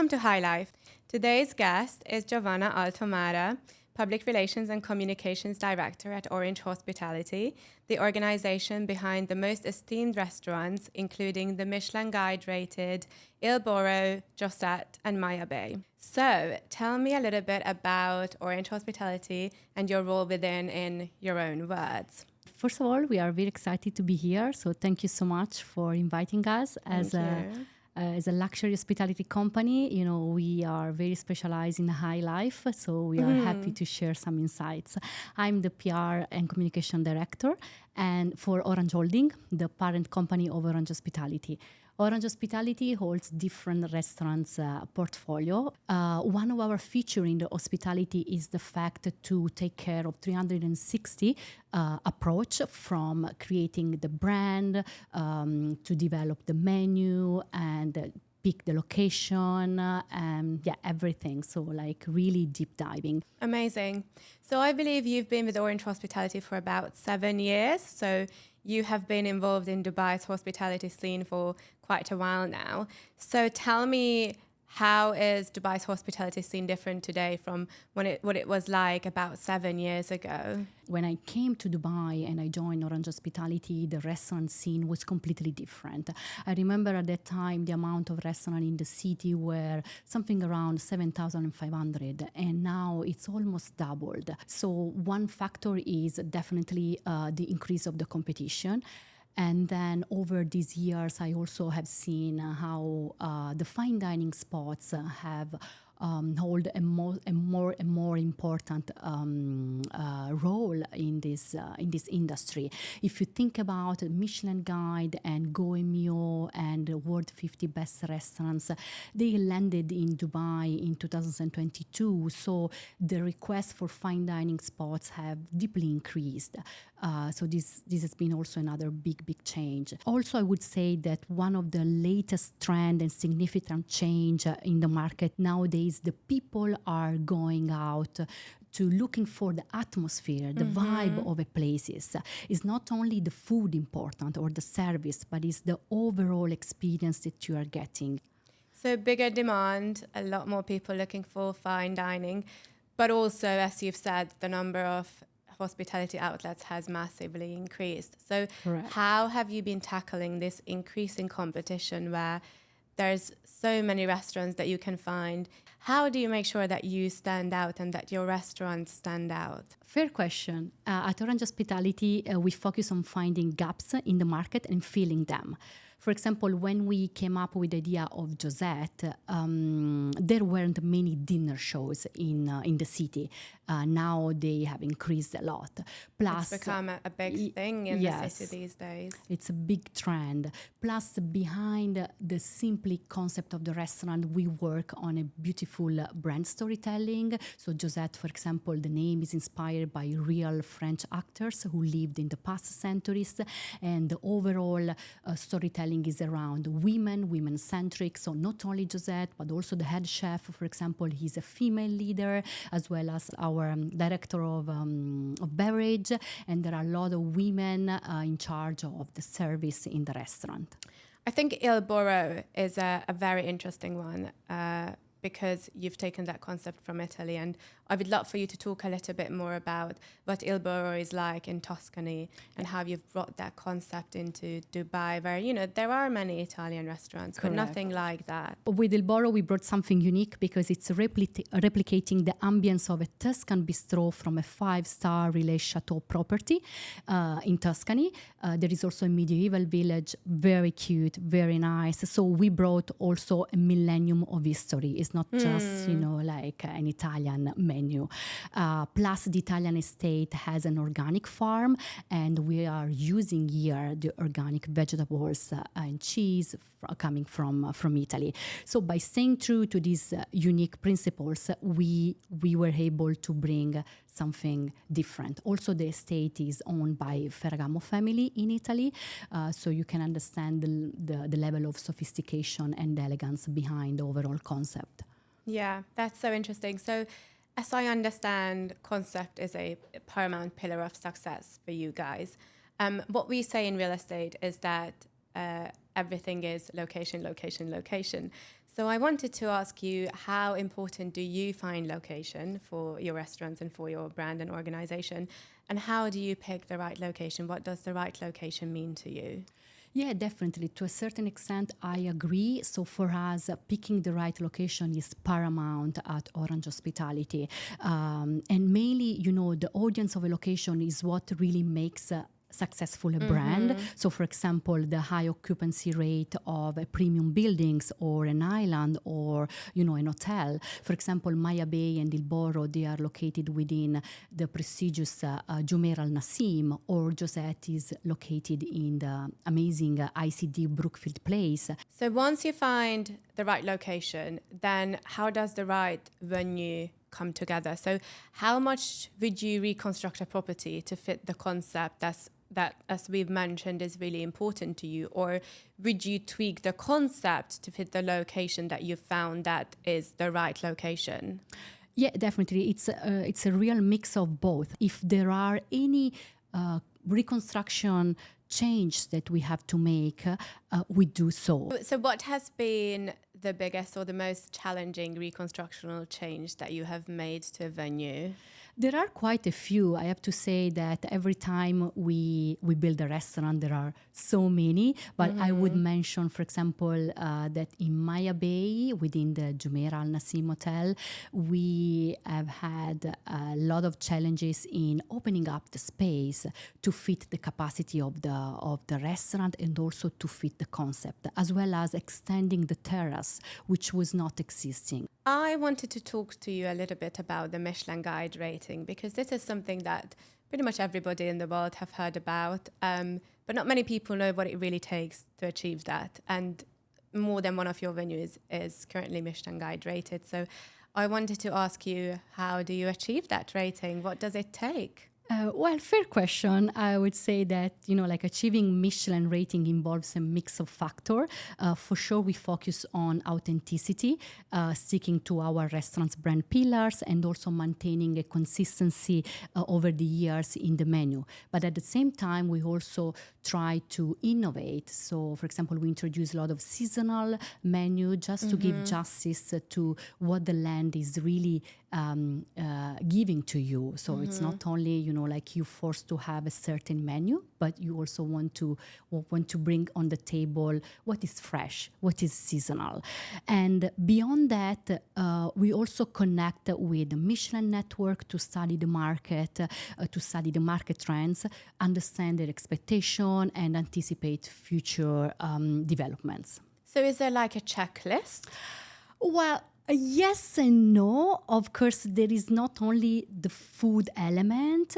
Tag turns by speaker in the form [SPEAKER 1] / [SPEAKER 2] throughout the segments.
[SPEAKER 1] Welcome to High Life. Today's guest is Giovanna Altomare, Public Relations and Communications Director at Orange Hospitality, the organization behind the most esteemed restaurants, including the Michelin Guide-rated Il Borro, Josette, and Maya Bay. So, tell me a little bit about Orange Hospitality and your role within in your own words.
[SPEAKER 2] First of all, we are very excited to be here. So thank you so much for inviting us. As a luxury hospitality company, you know, we are very specialized in high life. So we are happy to share some insights. I'm the PR and communication director and for Orange Holding, the parent company of Orange Hospitality. Orange Hospitality holds different restaurants portfolio. One of our feature in the hospitality is the fact to take care of 360 approach from creating the brand to develop the menu and pick the location and everything. So like really deep diving.
[SPEAKER 1] Amazing. So I believe you've been with Orange Hospitality for about 7 years. So you have been involved in Dubai's hospitality scene for quite a while now. So tell me, how is Dubai's hospitality scene different today from what it was like about 7 years ago?
[SPEAKER 2] When I came to Dubai and I joined Orange Hospitality, the restaurant scene was completely different. I remember at that time the amount of restaurants in the city were something around 7,500, and now it's almost doubled. So one factor is definitely the increase of the competition. And then over these years, I also have seen how the fine dining spots have hold a more important role in this industry. If you think about Michelin Guide and Goemio and World 50 Best Restaurants, they landed in Dubai in 2022. So the requests for fine dining spots have deeply increased. So this has been also another big change. Also, I would say that one of the latest trend and significant change in the market nowadays, the people are going out to looking for the atmosphere, the vibe of a places. It's not only the food important or the service, but it's the overall experience that you are getting.
[SPEAKER 1] So bigger demand, a lot more people looking for fine dining, but also, as you've said, the number of hospitality outlets has massively increased. So
[SPEAKER 2] Correct.
[SPEAKER 1] How have you been tackling this increasing competition where there's so many restaurants that you can find? How do you make sure that you stand out and that your restaurants stand out?
[SPEAKER 2] Fair question. At Orange Hospitality, we focus on finding gaps in the market and filling them. For example, when we came up with the idea of Josette, there weren't many dinner shows in the city. Now they have increased a lot. Plus,
[SPEAKER 1] it's become a big thing in the city these days.
[SPEAKER 2] It's a big trend. Plus, behind the simply concept of the restaurant, we work on a beautiful brand storytelling. So Josette, for example, the name is inspired by real French actors who lived in the past centuries. And the overall storytelling is around women-centric. So not only Josette, but also the head chef, for example, he's a female leader, as well as our director of beverage. And there are a lot of women in charge of the service in the restaurant.
[SPEAKER 1] I think Il Borro is a very interesting one because you've taken that concept from Italy, and I would love for you to talk a little bit more about what Il Borro is like in Tuscany and how you've brought that concept into Dubai, where, you know, there are many Italian restaurants,
[SPEAKER 2] Correct.
[SPEAKER 1] but nothing like that.
[SPEAKER 2] With Il Borro, we brought something unique because it's replicating the ambience of a Tuscan bistro from a 5-star Relais Chateau property in Tuscany. There is also a medieval village, very cute, very nice. So we brought also a millennium of history. It's not just, you know, like an Italian menu. Plus, the Italian estate has an organic farm, and we are using here the organic vegetables and cheese coming from Italy. So by staying true to these unique principles, we were able to bring something different. Also, the estate is owned by Ferragamo family in Italy, so you can understand the level of sophistication and elegance behind the overall concept.
[SPEAKER 1] Yeah, that's so interesting. So as I understand, concept is a paramount pillar of success for you guys. What we say in real estate is that everything is location, location, location. So I wanted to ask you, how important do you find location for your restaurants and for your brand and organization? And how do you pick the right location? What does the right location mean to you?
[SPEAKER 2] Yeah, definitely. To a certain extent, I agree. So for us, picking the right location is paramount at Orange Hospitality. And mainly, the audience of a location is what really makes successful a brand. So for example, the high occupancy rate of premium buildings or an island or, an hotel. For example, Maya Bay and Il Borro, they are located within the prestigious Jumeirah Al Nassim, or Josette is located in the amazing ICD Brookfield Place.
[SPEAKER 1] So once you find the right location, then how does the right venue come together? So how much would you reconstruct a property to fit the concept that, as we've mentioned, is really important to you? Or would you tweak the concept to fit the location that you found that is the right location?
[SPEAKER 2] Yeah, definitely. It's a real mix of both. If there are any reconstruction change that we have to make, we do so.
[SPEAKER 1] So what has been the biggest or the most challenging reconstructional change that you have made to a venue?
[SPEAKER 2] There are quite a few. I have to say that every time we build a restaurant, there are so many. But I would mention, for example, that in Maya Bay, within the Jumeirah Al Nassim Hotel, we have had a lot of challenges in opening up the space to fit the capacity of the restaurant and also to fit the concept, as well as extending the terrace, which was not existing.
[SPEAKER 1] I wanted to talk to you a little bit about the Michelin Guide rating, because this is something that pretty much everybody in the world have heard about, but not many people know what it really takes to achieve that. And more than one of your venues is currently Michelin Guide rated. So I wanted to ask you, how do you achieve that rating? What does it take?
[SPEAKER 2] Well, fair question. I would say that, achieving Michelin rating involves a mix of factors. For sure, we focus on authenticity, sticking to our restaurant's brand pillars, and also maintaining a consistency over the years in the menu. But at the same time, we also try to innovate. So, for example, we introduce a lot of seasonal menu just to give justice to what the land is really giving to you. So it's not only, you forced to have a certain menu, but you also want to bring on the table what is fresh, what is seasonal. And beyond that, we also connect with the Michelin network to study the market, trends, understand their expectation, and anticipate future developments.
[SPEAKER 1] So is there like a checklist?
[SPEAKER 2] Well, yes and no. Of course, there is not only the food element.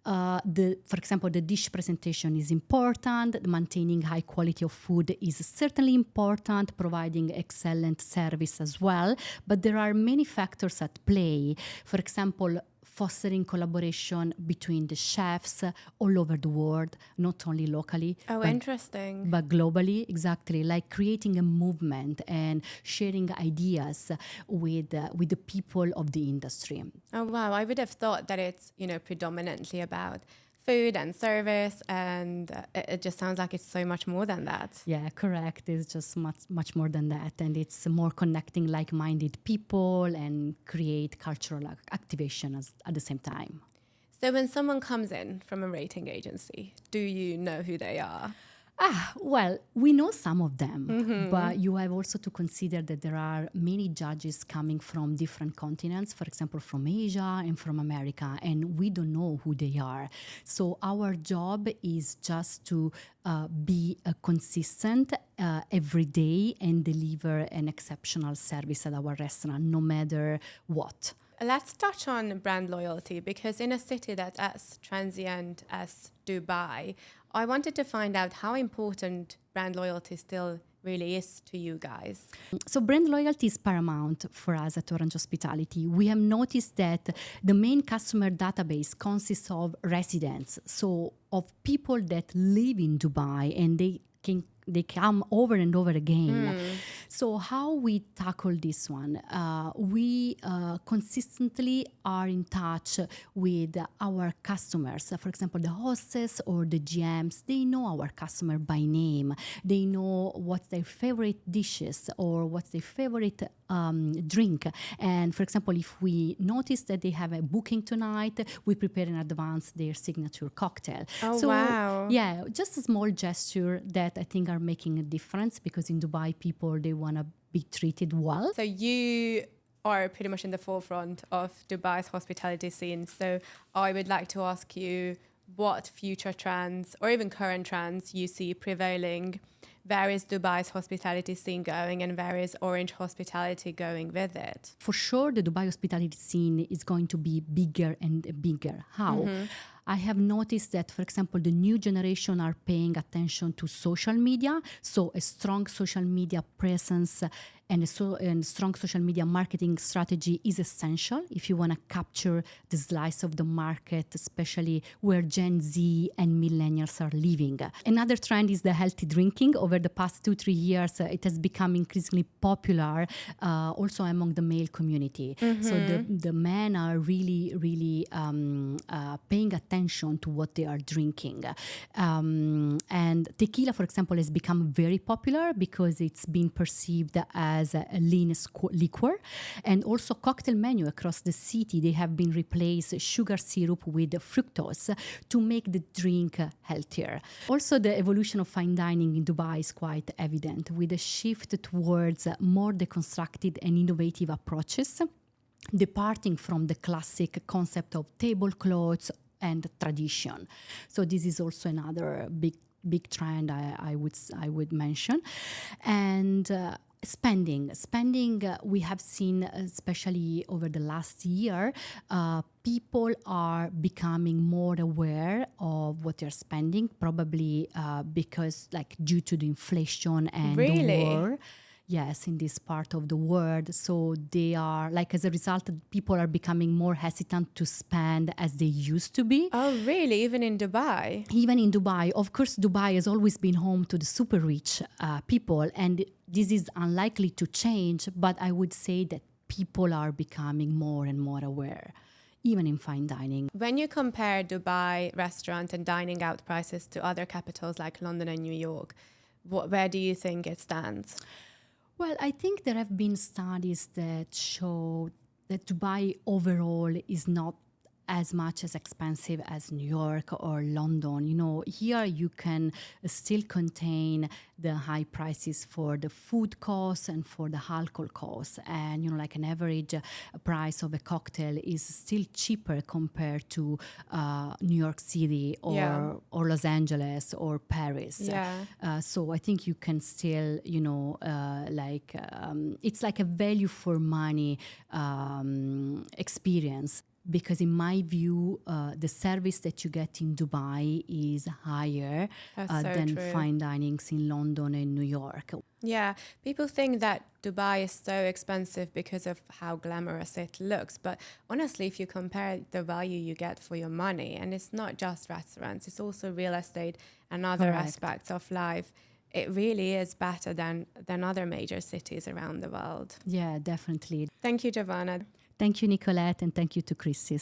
[SPEAKER 2] For example, the dish presentation is important. Maintaining high quality of food is certainly important, providing excellent service as well. But there are many factors at play. For example, fostering collaboration between the chefs all over the world, not only locally.
[SPEAKER 1] Interesting.
[SPEAKER 2] But globally, exactly, like creating a movement and sharing ideas with the people of the industry.
[SPEAKER 1] Oh, wow. I would have thought that it's, predominantly about food and service, and it just sounds like it's so much more than that.
[SPEAKER 2] Yeah, correct. It's just much more than that. And it's more connecting like-minded people and create cultural activation at the same time.
[SPEAKER 1] So when someone comes in from a rating agency, do you know who they are?
[SPEAKER 2] Well, we know some of them, but you have also to consider that there are many judges coming from different continents, for example, from Asia and from America, and we don't know who they are. So our job is just to be consistent every day and deliver an exceptional service at our restaurant, no matter what.
[SPEAKER 1] Let's touch on brand loyalty, because in a city that's as transient as Dubai, I wanted to find out how important brand loyalty still really is to you guys.
[SPEAKER 2] So brand loyalty is paramount for us at Orange Hospitality. We have noticed that the main customer database consists of residents, so of people that live in Dubai, and they can they come over and over again. So how we tackle this one? We consistently are in touch with our customers. For example, the hostess or the GMs, they know our customer by name. They know what's their favorite dishes or what's their favorite drink. And for example, if we notice that they have a booking tonight, we prepare in advance their signature cocktail.
[SPEAKER 1] Oh,
[SPEAKER 2] so,
[SPEAKER 1] wow.
[SPEAKER 2] Yeah, just a small gesture that I think are making a difference, because in Dubai, people, they want to be treated well.
[SPEAKER 1] So you are pretty much in the forefront of Dubai's hospitality scene. So I would like to ask you what future trends or even current trends you see prevailing. Where is Dubai's hospitality scene going, and where is Orange hospitality going with it?
[SPEAKER 2] For sure, the Dubai hospitality scene is going to be bigger and bigger. How? I have noticed that, for example, the new generation are paying attention to social media. So a strong social media presence and a strong social media marketing strategy is essential if you want to capture the slice of the market, especially where Gen Z and millennials are living. Another trend is the healthy drinking. Over the past 2-3 years, it has become increasingly popular also among the male community. So the men are really paying attention to what they are drinking. And tequila, for example, has become very popular because it's been perceived as a lean liquor. And also cocktail menu across the city, they have been replaced sugar syrup with fructose to make the drink healthier. Also, the evolution of fine dining in Dubai is quite evident, with a shift towards more deconstructed and innovative approaches, departing from the classic concept of tablecloths and tradition. So this is also another big trend I would mention. And spending, we have seen, especially over the last year, people are becoming more aware of what they're spending, probably because, like, due to the inflation and
[SPEAKER 1] Really?
[SPEAKER 2] the war. Yes, in this part of the world. So they are, like, as a result, people are becoming more hesitant to spend as they used to be.
[SPEAKER 1] Oh, really? Even in Dubai?
[SPEAKER 2] Even in Dubai. Of course, Dubai has always been home to the super rich people, and this is unlikely to change, but I would say that people are becoming more and more aware, even in fine dining.
[SPEAKER 1] When you compare Dubai restaurant and dining out prices to other capitals like London and New York, where do you think it stands?
[SPEAKER 2] Well, I think there have been studies that show that Dubai overall is not as much as expensive as New York or London. You know, here you can still contain the high prices for the food costs and for the alcohol costs. And, you know, like an average price of a cocktail is still cheaper compared to New York City or Los Angeles or Paris.
[SPEAKER 1] Yeah.
[SPEAKER 2] So I think you can still, you know, it's like a value for money experience. Because in my view, the service that you get in Dubai is higher than fine dinings in London and New York.
[SPEAKER 1] Yeah, people think that Dubai is so expensive because of how glamorous it looks. But honestly, if you compare the value you get for your money, and it's not just restaurants, it's also real estate and other aspects of life, it really is better than other major cities around the world.
[SPEAKER 2] Yeah, definitely.
[SPEAKER 1] Thank you, Giovanna.
[SPEAKER 2] Thank you, Nikolett, and thank you to Christie.